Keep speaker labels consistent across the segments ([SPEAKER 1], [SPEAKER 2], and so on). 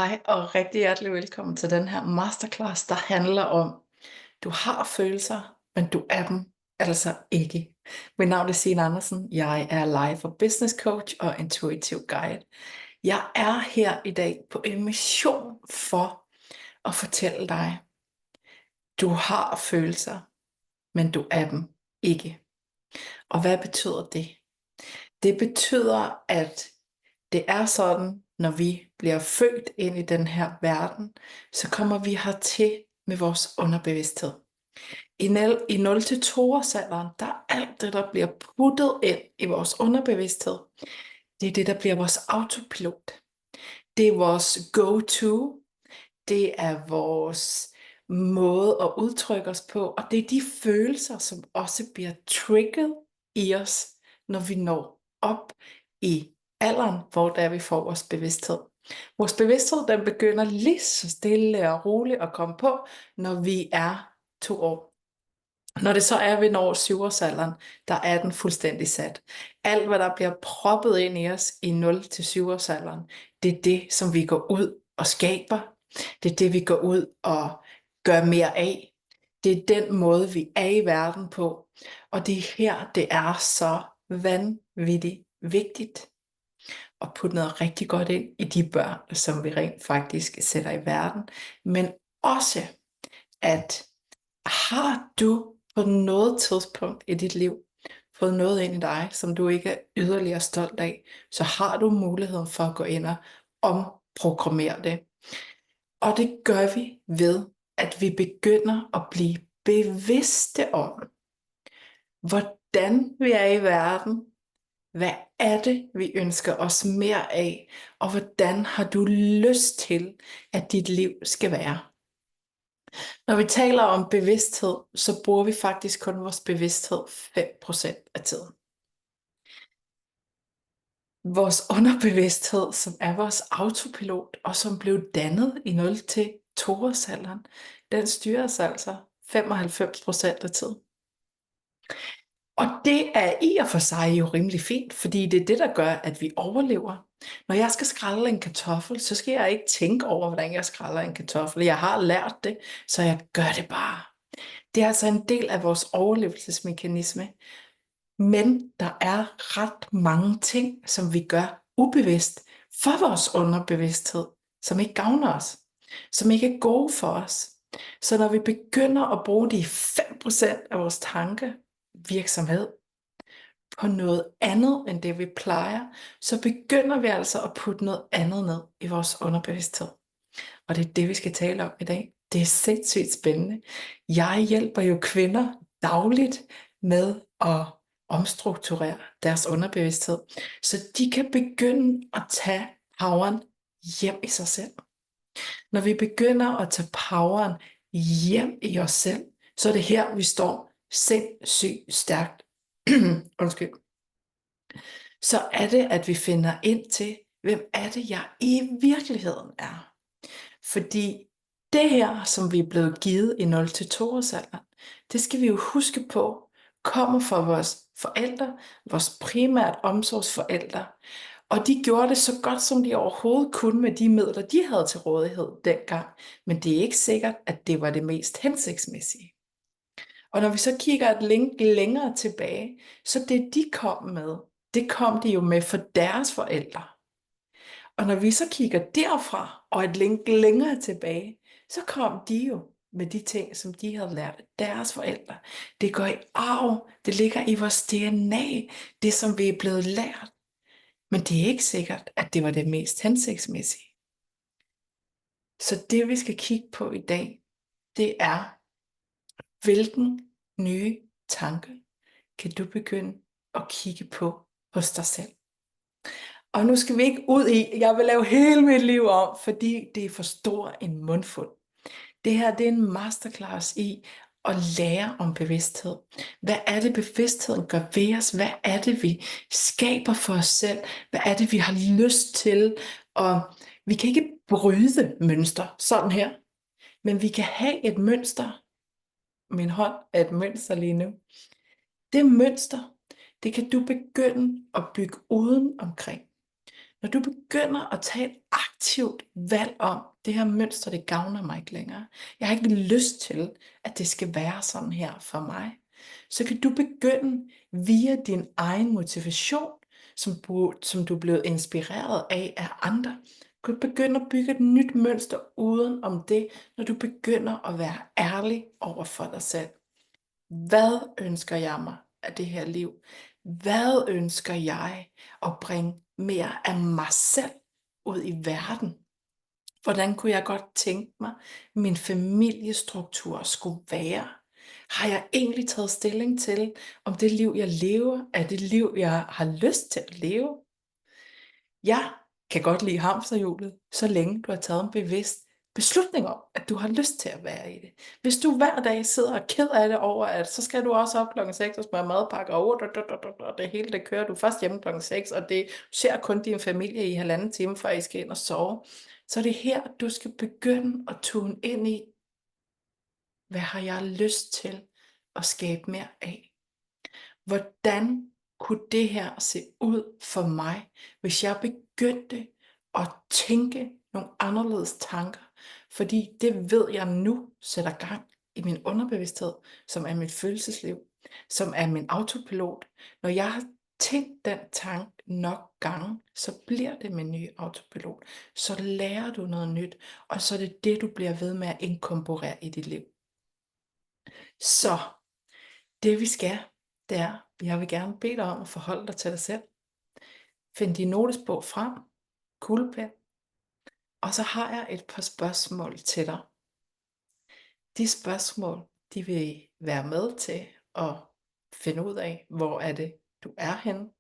[SPEAKER 1] Hej og rigtig hjertelig velkommen til den her masterclass, der handler om, du har følelser, men du er dem altså ikke. Mit navn er Signe Andersen. Jeg er life og business coach og intuitive guide. Jeg er her i dag på en mission for at fortælle dig, du har følelser, men du er dem ikke. Og hvad betyder det? Det betyder, at det er sådan, når vi bliver født ind i den her verden, så kommer vi hertil med vores underbevidsthed. I 0-2-årsalderen, der er alt det, der bliver puttet ind i vores underbevidsthed, det er det, der bliver vores autopilot. Det er vores go-to. Det er vores måde at udtrykke os på, og det er de følelser, som også bliver trigget i os, når vi når op i alderen, hvor der vi får vores bevidsthed. Vores bevidsthed, den begynder lige så stille og roligt at komme på, når vi er 2 år. Når det så er, vi når 7-årsalderen, der er den fuldstændig sat. Alt, hvad der bliver proppet ind i os i 0-7-årsalderen, det er det, som vi går ud og skaber. Det er det, vi går ud og gør mere af. Det er den måde, vi er i verden på. Og det er her, det er så vanvittigt vigtigt at putte noget rigtig godt ind i de børn, som vi rent faktisk sætter i verden. Men også, at har du på noget tidspunkt i dit liv fået noget ind i dig, som du ikke er yderligere stolt af, så har du muligheden for at gå ind og omprogrammere det. Og det gør vi ved, at vi begynder at blive bevidste om, hvordan vi er i verden, hvad er det, vi ønsker os mere af, og hvordan har du lyst til, at dit liv skal være. Når vi taler om bevidsthed, så bruger vi faktisk kun vores bevidsthed 5% af tiden. Vores underbevidsthed, som er vores autopilot, og som blev dannet i 0-2-årsalderen, den styrer os altså 95% af tiden. Og det er i og for sig jo rimelig fint, fordi det er det, der gør, at vi overlever. Når jeg skal skrælle en kartoffel, så skal jeg ikke tænke over, hvordan jeg skræller en kartoffel. Jeg har lært det, så jeg gør det bare. Det er altså en del af vores overlevelsesmekanisme. Men der er ret mange ting, som vi gør ubevidst for vores underbevidsthed, som ikke gavner os, som ikke er gode for os. Så når vi begynder at bruge de 5% af vores tankevirksomhed på noget andet end det, vi plejer, så begynder vi altså at putte noget andet ned i vores underbevidsthed. Og det er det, vi skal tale om i dag. Det er sindssygt spændende. Jeg hjælper jo kvinder dagligt med at omstrukturere deres underbevidsthed, så de kan begynde at tage poweren hjem i sig selv. Når vi begynder at tage poweren hjem i os selv, så er det her, vi står sindssygt stærkt. Undskyld. Så er det, at vi finder ind til, hvem er det, jeg i virkeligheden er. Fordi det her, som vi er blevet givet i 0-2-årsalderen, det skal vi jo huske på, kommer fra vores forældre, vores primært omsorgsforældre. Og de gjorde det så godt, som de overhovedet kunne med de midler, de havde til rådighed dengang. Men det er ikke sikkert, at det var det mest hensigtsmæssige. Og når vi så kigger et link længere tilbage, så det de kom med, det kom de jo med for deres forældre. Og når vi så kigger derfra og et link længere tilbage, så kom de jo med de ting, som de havde lært af deres forældre. Det går i arv, det ligger i vores DNA, det som vi er blevet lært. Men det er ikke sikkert, at det var det mest hensigtsmæssige. Så det vi skal kigge på i dag, det er, hvilken nye tanke kan du begynde at kigge på hos dig selv. Og nu skal vi ikke ud i, jeg vil lave hele mit liv om, fordi det er for stor en mundfuld. Det her, det er en masterclass i at lære om bevidsthed. Hvad er det, bevidstheden gør ved os? Hvad er det, vi skaber for os selv? Hvad er det, vi har lyst til? Og vi kan ikke bryde mønster sådan her, men vi kan have et mønster. Min hånd er et mønster lige nu. Det mønster, det kan du begynde at bygge uden omkring. Når du begynder at tage et aktivt valg om, det her mønster, det gavner mig ikke længere. Jeg har ikke lyst til, at det skal være sådan her for mig. Så kan du begynde via din egen motivation, som du er blevet inspireret af andre, kan du begynde at bygge et nyt mønster uden om det, når du begynder at være ærlig over for dig selv. Hvad ønsker jeg mig af det her liv? Hvad ønsker jeg at bringe mere af mig selv ud i verden? Hvordan kunne jeg godt tænke mig, min familiestruktur skulle være? Har jeg egentlig taget stilling til, om det liv, jeg lever, er det liv, jeg har lyst til at leve? Jeg kan godt lide hamsterhjulet, så længe du har taget en bevidst beslutning om, at du har lyst til at være i det. Hvis du hver dag sidder og er ked af det over, at så skal du også op klokken 6 og smøre madpakke, og det hele det kører du først hjemme klokken 6, og det ser kun din familie i 1,5 time, før I skal ind og sove. Så det er her, du skal begynde at tune ind i, hvad har jeg lyst til at skabe mere af? Hvordan kunne det her se ud for mig, hvis jeg begyndte at tænke nogle anderledes tanker? Fordi det ved jeg nu sætter gang i min underbevidsthed, som er mit følelsesliv, som er min autopilot. Når jeg har tænkt den tanke nok gange, så bliver det min nye autopilot. Så lærer du noget nyt, og så er det det, du bliver ved med at inkorporere i dit liv. Så det vi skal, det er, jeg vil gerne bede dig om at forholde dig til dig selv. Find din notesbog frem, kuglepen, og så har jeg et par spørgsmål til dig. De spørgsmål, de vil være med til at finde ud af, hvor er det, du er henne,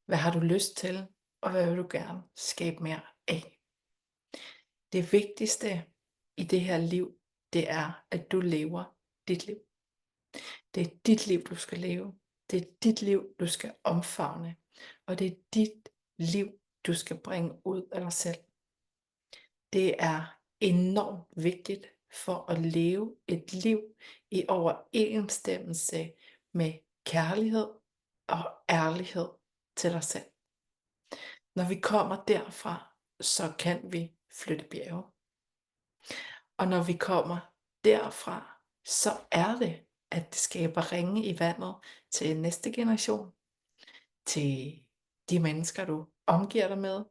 [SPEAKER 1] hvad har du lyst til, og hvad vil du gerne skabe mere af. Det vigtigste i det her liv, det er, at du lever dit liv. Det er dit liv, du skal leve. Det er dit liv, du skal omfavne. Og det er dit liv, du skal bringe ud af dig selv. Det er enormt vigtigt for at leve et liv i overensstemmelse med kærlighed og ærlighed til dig selv. Når vi kommer derfra, så kan vi flytte bjerge. Og når vi kommer derfra, så er det, at det skaber ringe i vandet til næste generation, til de mennesker, du omgiver dig med,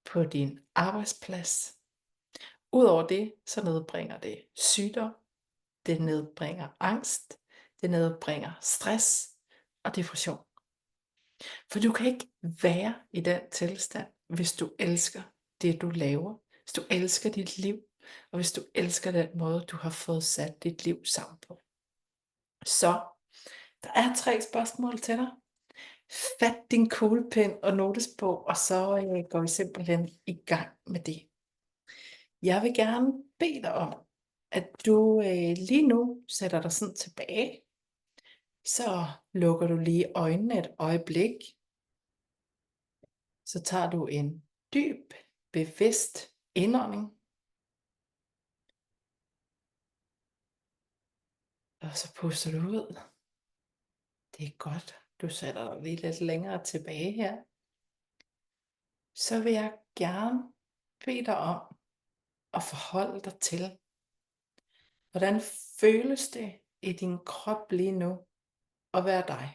[SPEAKER 1] på din arbejdsplads. Udover det, så nedbringer det sygdom, det nedbringer angst, det nedbringer stress og depression. For du kan ikke være i den tilstand, hvis du elsker det, du laver, hvis du elsker dit liv, og hvis du elsker den måde, du har fået sat dit liv sammen på. Så der er 3 spørgsmål til dig. Fat din kuglepen og notesbog, og så går vi simpelthen i gang med det. Jeg vil gerne bede dig om, at du lige nu sætter dig sådan tilbage. Så lukker du lige øjnene et øjeblik. Så tager du en dyb, bevidst indånding. Og så puster du ud. Det er godt. Du sætter dig lige lidt længere tilbage her. Så vil jeg gerne bede dig om at forholde dig til, hvordan føles det i din krop lige nu at være dig?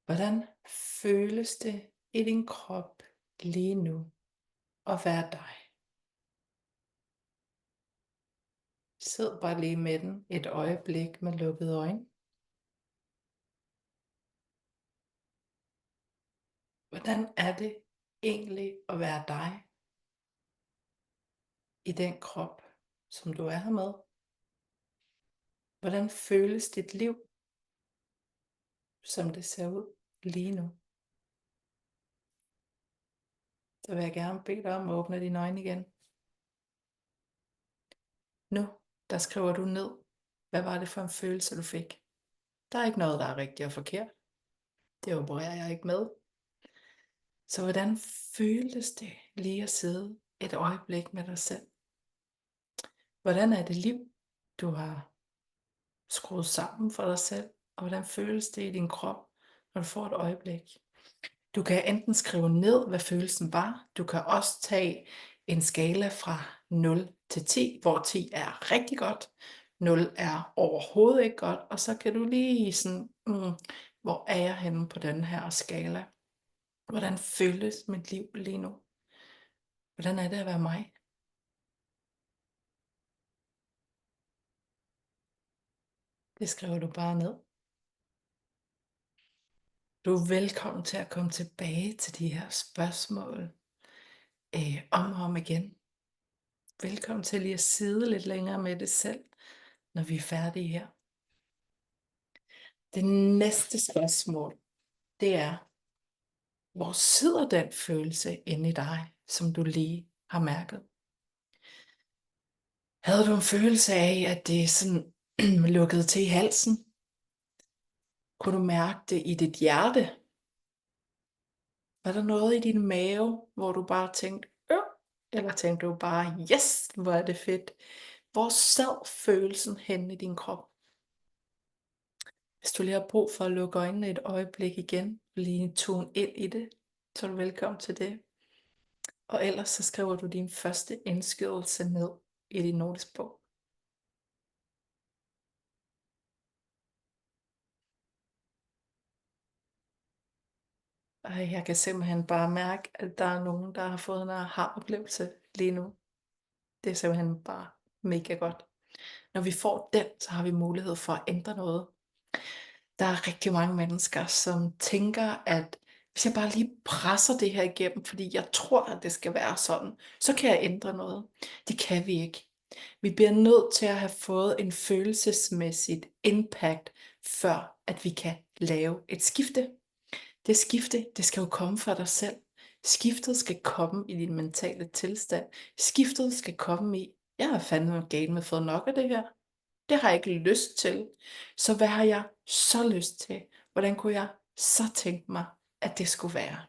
[SPEAKER 1] Hvordan føles det i din krop lige nu at være dig? Sid bare lige med den et øjeblik med lukkede øjne. Hvordan er det egentlig at være dig i den krop, som du er her med? Hvordan føles dit liv, som det ser ud lige nu? Så vil jeg gerne bede dig om at åbne dine øjne igen. Nu, der skriver du ned, hvad var det for en følelse, du fik? Der er ikke noget, der er rigtigt og forkert. Det opererer jeg ikke med. Så hvordan føltes det lige at sidde et øjeblik med dig selv? Hvordan er det liv, du har skruet sammen for dig selv? Og hvordan føles det i din krop, når du får et øjeblik? Du kan enten skrive ned, hvad følelsen var. Du kan også tage en skala fra 0 til 10, hvor 10 er rigtig godt, 0 er overhovedet ikke godt, og så kan du lige sådan, hvor er jeg henne på den her skala? Hvordan føles mit liv lige nu? Hvordan er det at være mig? Det skriver du bare ned. Du er velkommen til at komme tilbage til de her spørgsmål om og om igen. Velkommen til lige at sidde lidt længere med det selv, når vi er færdige her. Det næste spørgsmål, det er, hvor sidder den følelse inde i dig, som du lige har mærket? Havde du en følelse af, at det sådan lukkede til i halsen? Kunne du mærke det i dit hjerte? Var der noget i din mave, hvor du bare tænkte, eller tænkte du bare, yes, hvor er det fedt? Hvor sad følelsen henne i din krop? Hvis du lige har brug for at lukke øjnene et øjeblik igen, lige tune ind i det, så er du velkommen til det. Og ellers så skriver du din første indskydelse ned i din notesbog. Og jeg kan simpelthen bare mærke, at der er nogen, der har fået en aha-oplevelse lige nu. Det er simpelthen bare mega godt. Når vi får den, så har vi mulighed for at ændre noget. Der er rigtig mange mennesker, som tænker, at hvis jeg bare lige presser det her igennem, fordi jeg tror, at det skal være sådan, så kan jeg ændre noget. Det kan vi ikke. Vi bliver nødt til at have fået en følelsesmæssigt impact, før at vi kan lave et skifte. Det skifte, det skal jo komme fra dig selv. Skiftet skal komme i din mentale tilstand. Skiftet skal komme i, jeg har fandme galt med fået nok af det her. Det har jeg ikke lyst til. Så hvad har jeg så lyst til? Hvordan kunne jeg så tænke mig, at det skulle være?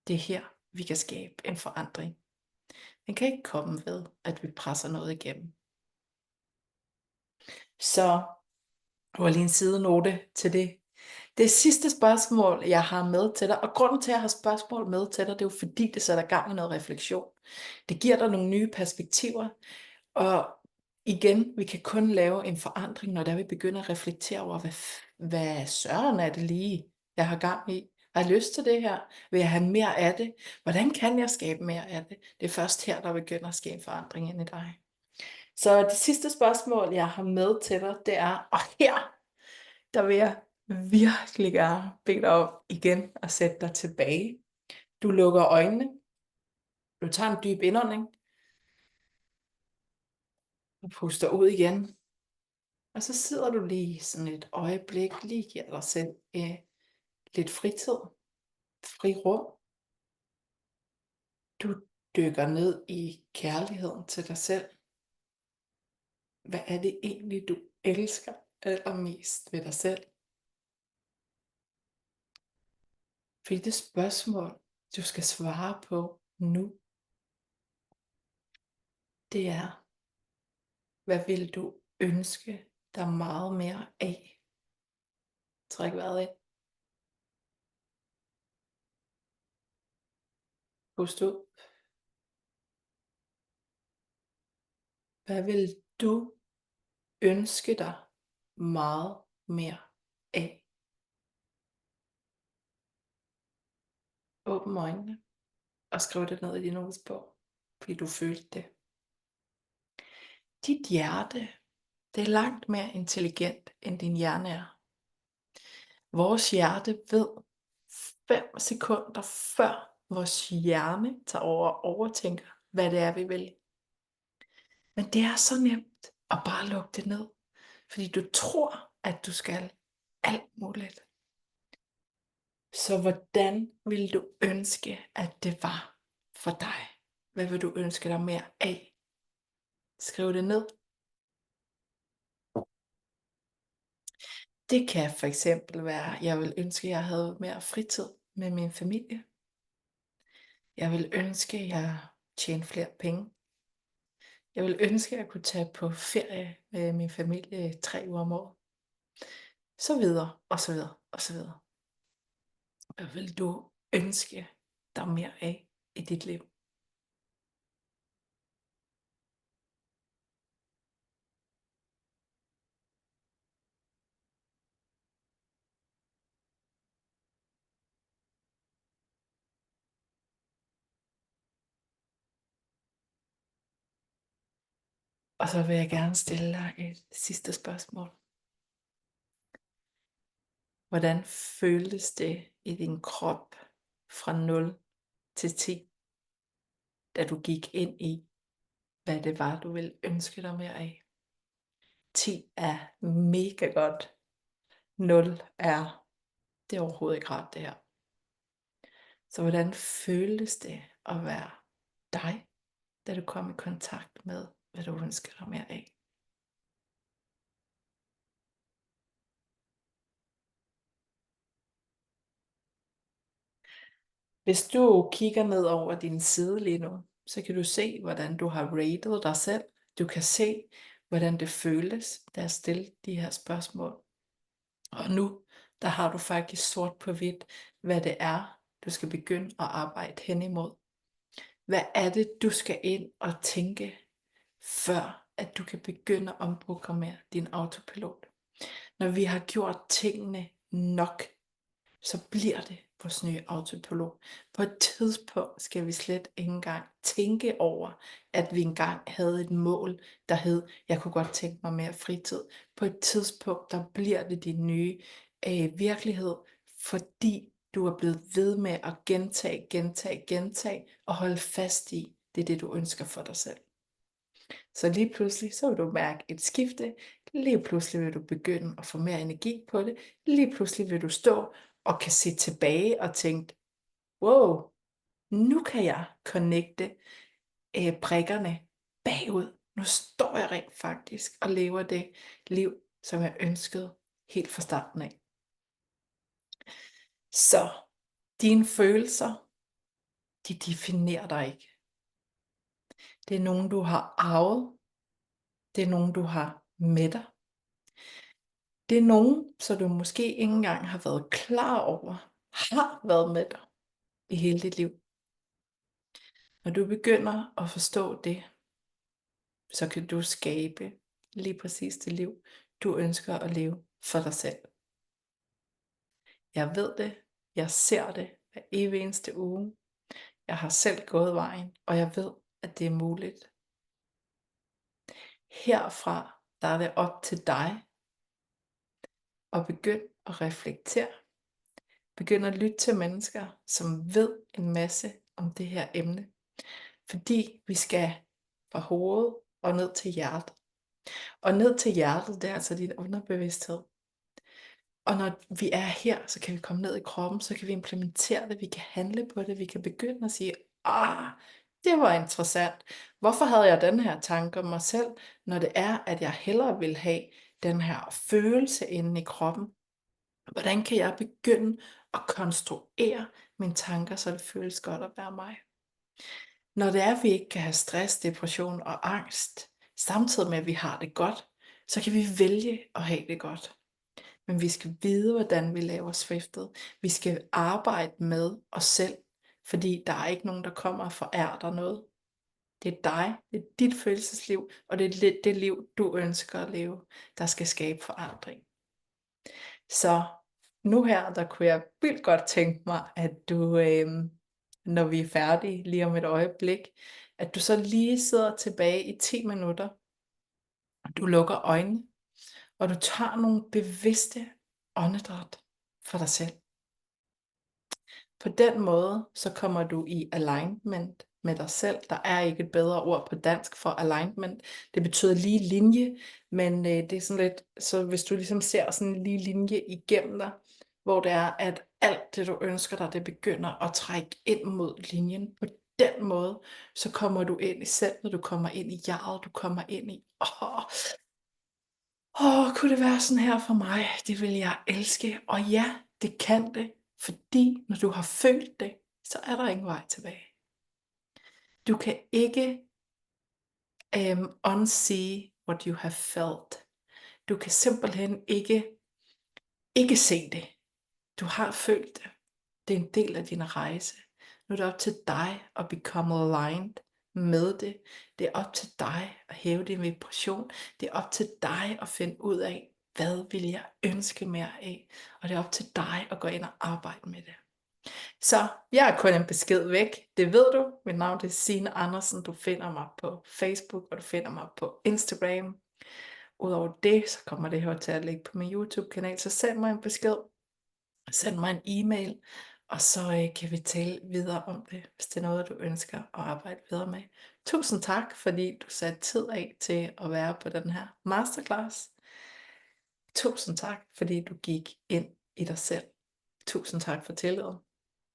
[SPEAKER 1] Det er her, vi kan skabe en forandring. Den kan ikke komme ved, at vi presser noget igennem. Så du har lige en sidenote til det. Det sidste spørgsmål, jeg har med til dig, og grunden til, at jeg har spørgsmål med til dig, det er jo fordi, det sætter gang i noget refleksion. Det giver dig nogle nye perspektiver, og igen, vi kan kun lave en forandring, når der vi begynder at reflektere over, hvad søren er det lige, jeg har gang i? Har jeg lyst til det her? Vil jeg have mere af det? Hvordan kan jeg skabe mere af det? Det er først her, der begynder at ske en forandring ind i dig. Så det sidste spørgsmål, jeg har med til dig, det er, og her, der vil jeg virkelig gerne bede dig om igen at sætte dig tilbage. Du lukker øjnene. Du tager en dyb indånding. Og puster ud igen. Og så sidder du lige sådan et øjeblik, lige giver dig selv lidt fritid, frirum. Du dykker ned i kærligheden til dig selv. Hvad er det egentlig, du elsker allermest ved dig selv? Fordi det spørgsmål, du skal svare på nu, det er, hvad vil du ønske dig meget mere af? Træk vejret ind. Pust ud. Hvad vil du ønske dig meget mere af? Åbn øjnene og skriv det ned i din notesbog, fordi du følte det. Dit hjerte, det er langt mere intelligent, end din hjerne er. Vores hjerte ved 5 sekunder før vores hjerne tager over og overtænker, hvad det er, vi vil. Men det er så nemt at bare lukke det ned, fordi du tror, at du skal alt muligt. Så hvordan vil du ønske, at det var for dig? Hvad vil du ønske dig mere af? Skriv det ned. Det kan for eksempel være, jeg vil ønske, at jeg havde mere fritid med min familie. Jeg vil ønske, at jeg tjente flere penge. Jeg vil ønske, at jeg kunne tage på ferie med min familie 3 uger om året. Så videre, og så videre, og så videre. Hvad vil du ønske dig mere af i dit liv? Og så vil jeg gerne stille dig et sidste spørgsmål. Hvordan føltes det i din krop fra 0 til 10, da du gik ind i, hvad det var, du ville ønske dig mere af? 10 er mega godt. 0 er, det er overhovedet ikke rart det her. Så hvordan føltes det at være dig, da du kom i kontakt med, hvad du ønsker dig mere af? Hvis du kigger ned over din side lige nu, så kan du se, hvordan du har rated dig selv. Du kan se, hvordan det føles, da jeg stiller de her spørgsmål. Og nu, der har du faktisk sort på hvidt, hvad det er, du skal begynde at arbejde hen imod. Hvad er det, du skal ind og tænke, før at du kan begynde at omprogrammere din autopilot? Når vi har gjort tingene nok, så bliver det vores nye autopilot. På et tidspunkt skal vi slet ikke engang tænke over, at vi engang havde et mål, der hed, jeg kunne godt tænke mig mere fritid. På et tidspunkt, der bliver det din nye virkelighed, fordi du er blevet ved med at gentage og holde fast i, det er det, du ønsker for dig selv. Så lige pludselig, så vil du mærke et skifte. Lige pludselig vil du begynde at få mere energi på det. Lige pludselig vil du stå og kan se tilbage og tænke, wow, nu kan jeg connecte brikkerne bagud. Nu står jeg rent faktisk og lever det liv, som jeg ønskede helt fra starten af. Så dine følelser, de definerer dig ikke. Det er nogen, du har arvet. Det er nogen, du har med dig. Det er nogen, så du måske ikke engang har været klar over, har været med dig i hele dit liv. Når du begynder at forstå det, så kan du skabe lige præcis det liv, du ønsker at leve for dig selv. Jeg ved det, jeg ser det hver evig eneste uge. Jeg har selv gået vejen, og jeg ved, at det er muligt. Herfra, der er det op til dig at begynde at reflektere. Begynd at lytte til mennesker, som ved en masse om det her emne. Fordi vi skal fra hovedet og ned til hjertet. Og ned til hjertet, det er altså din underbevidsthed. Og når vi er her, så kan vi komme ned i kroppen, så kan vi implementere det, vi kan handle på det, vi kan begynde at sige, det var interessant. Hvorfor havde jeg den her tanke om mig selv, når det er, at jeg hellere vil have den her følelse inde i kroppen? Hvordan kan jeg begynde at konstruere mine tanker, så det føles godt at være mig? Når det er, at vi ikke kan have stress, depression og angst, samtidig med, at vi har det godt, så kan vi vælge at have det godt. Men vi skal vide, hvordan vi laver sviftet. Vi skal arbejde med os selv, fordi der er ikke nogen, der kommer og forærer dig noget. Det er dig, det er dit følelsesliv, og det er det liv, du ønsker at leve, der skal skabe forandring. Så nu her, der kunne jeg vildt godt tænke mig, at du, når vi er færdige lige om et øjeblik, at du så lige sidder tilbage i 10 minutter, og du lukker øjnene, og du tager nogle bevidste åndedræt for dig selv. På den måde, så kommer du i alignment med dig selv. Der er ikke et bedre ord på dansk for alignment. Det betyder lige linje, men det er sådan lidt, så hvis du ligesom ser sådan en lige linje igennem dig, hvor det er, at alt det du ønsker dig, det begynder at trække ind mod linjen. På den måde, så kommer du ind i selvet, du kommer ind i hjertet, du kommer ind i, kunne det være sådan her for mig? Det vil jeg elske. Og ja, det kan det. Fordi når du har følt det, så er der ingen vej tilbage. Du kan ikke unsee what you have felt. Du kan simpelthen ikke se det. Du har følt det. Det er en del af din rejse. Nu er det op til dig at become aligned med det. Det er op til dig at hæve din vibration. Det er op til dig at finde ud af, hvad vil jeg ønske mere af? Og det er op til dig at gå ind og arbejde med det. Så jeg er kun en besked væk, det ved du. Mit navn er Signe Andersen. Du finder mig på Facebook, og du finder mig på Instagram. Udover det, så kommer det her til at ligge på min YouTube-kanal, så send mig en besked. Send mig en e-mail, og så kan vi tale videre om det, hvis det er noget, du ønsker at arbejde videre med. Tusind tak, fordi du satte tid af til at være på den her masterclass. Tusind tak, fordi du gik ind i dig selv. Tusind tak for tilliden.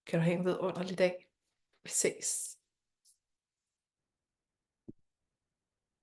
[SPEAKER 1] Kan du have en vidunderlig dag. Vi ses.